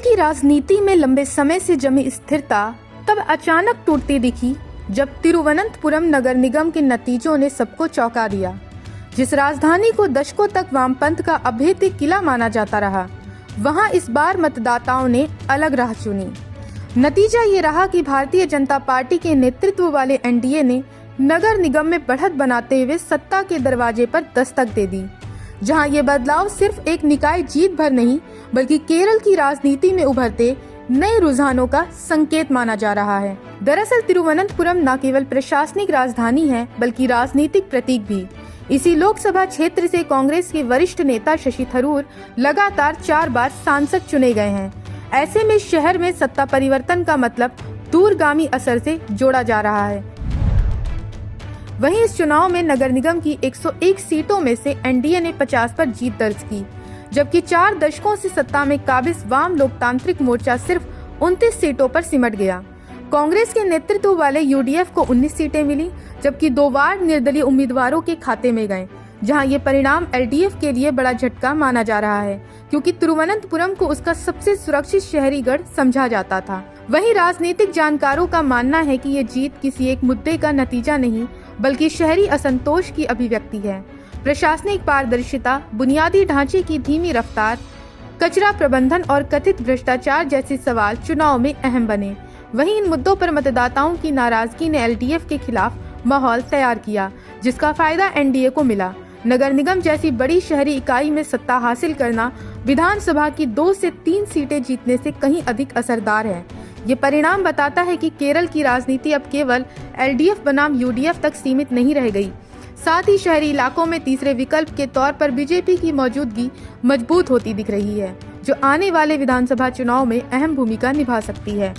की राजनीति में लंबे समय से जमी स्थिरता तब अचानक टूटती दिखी जब तिरुवनंतपुरम नगर निगम के नतीजों ने सबको चौंका दिया। जिस राजधानी को दशकों तक वामपंथ का अभेद्य किला माना जाता रहा, वहां इस बार मतदाताओं ने अलग राह चुनी। नतीजा ये रहा कि भारतीय जनता पार्टी के नेतृत्व वाले एनडीए ने नगर निगम में बढ़त बनाते हुए सत्ता के दरवाजे पर दस्तक दे दी, जहां ये बदलाव सिर्फ एक निकाय जीत भर नहीं बल्कि केरल की राजनीति में उभरते नए रुझानों का संकेत माना जा रहा है। दरअसल तिरुवनंतपुरम न केवल प्रशासनिक राजधानी है बल्कि राजनीतिक प्रतीक भी। इसी लोकसभा क्षेत्र से कांग्रेस के वरिष्ठ नेता शशि थरूर लगातार 4 बार सांसद चुने गए हैं। ऐसे में शहर में सत्ता परिवर्तन का मतलब दूरगामी असर से जोड़ा जा रहा है। वहीं इस चुनाव में नगर निगम की 101 सीटों में से एनडीए ने 50 पर जीत दर्ज की, जबकि 4 दशकों से सत्ता में काबिज वाम लोकतांत्रिक मोर्चा सिर्फ 29 सीटों पर सिमट गया। कांग्रेस के नेतृत्व वाले यूडीएफ को 19 सीटें मिली, जबकि 2 वार्ड निर्दलीय उम्मीदवारों के खाते में गए, जहां ये परिणाम एलडीएफ के लिए बड़ा झटका माना जा रहा है, क्योंकि तिरुवनंतपुरम को उसका सबसे सुरक्षित शहरी गढ़ समझा जाता था। वहीं राजनीतिक जानकारों का मानना है कि ये जीत किसी एक मुद्दे का नतीजा नहीं बल्कि शहरी असंतोष की अभिव्यक्ति है। प्रशासनिक पारदर्शिता, बुनियादी ढांचे की धीमी रफ्तार, कचरा प्रबंधन और कथित भ्रष्टाचार जैसे सवाल चुनाव में अहम बने। वहीं इन मुद्दों पर मतदाताओं की नाराजगी ने एलडीएफ के खिलाफ माहौल तैयार किया, जिसका फायदा एनडीए को मिला। नगर निगम जैसी बड़ी शहरी इकाई में सत्ता हासिल करना विधानसभा की 2 से 3 सीटें जीतने से कहीं अधिक असरदार है। ये परिणाम बताता है कि केरल की राजनीति अब केवल एलडीएफ बनाम यूडीएफ तक सीमित नहीं रह गई, साथ ही शहरी इलाकों में तीसरे विकल्प के तौर पर बीजेपी की मौजूदगी मजबूत होती दिख रही है, जो आने वाले विधानसभा चुनाव में अहम भूमिका निभा सकती है।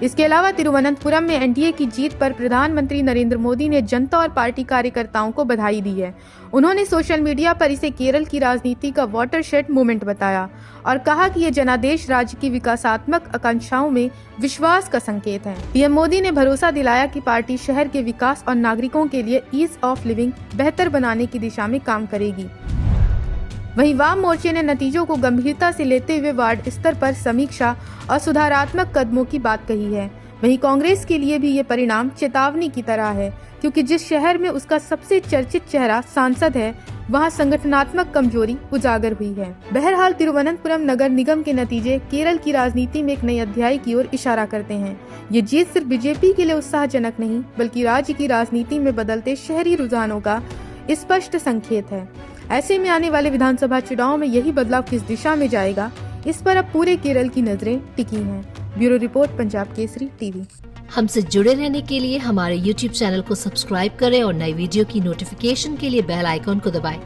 इसके अलावा तिरुवनंतपुरम में एनडीए की जीत पर प्रधानमंत्री नरेंद्र मोदी ने जनता और पार्टी कार्यकर्ताओं को बधाई दी है। उन्होंने सोशल मीडिया पर इसे केरल की राजनीति का वाटरशेड मूवमेंट बताया और कहा कि ये जनादेश राज्य की विकासात्मक आकांक्षाओं में विश्वास का संकेत है। पीएम मोदी ने भरोसा दिलाया कि पार्टी शहर के विकास और नागरिकों के लिए ईज ऑफ लिविंग बेहतर बनाने की दिशा में काम करेगी। वहीं वाम मोर्चे ने नतीजों को गंभीरता से लेते हुए वार्ड स्तर पर समीक्षा और सुधारात्मक कदमों की बात कही है। वहीं कांग्रेस के लिए भी ये परिणाम चेतावनी की तरह है, क्योंकि जिस शहर में उसका सबसे चर्चित चेहरा सांसद है, वहां संगठनात्मक कमजोरी उजागर हुई है। बहरहाल तिरुवनंतपुरम नगर निगम के नतीजे केरल की राजनीति में एक नए अध्याय की ओर इशारा करते हैं। ये जीत सिर्फ बीजेपी के लिए उत्साहजनक नहीं बल्कि राज्य की राजनीति में बदलते शहरी रुझानों का स्पष्ट संकेत है। ऐसे में आने वाले विधानसभा चुनाव में यही बदलाव किस दिशा में जाएगा, इस पर अब पूरे केरल की नजरें टिकी हैं। Bureau report, Punjab Kesari TV. हमसे जुड़े रहने के लिए हमारे YouTube चैनल को सब्सक्राइब करें और नई वीडियो की नोटिफिकेशन के लिए बेल आइकॉन को दबाएं।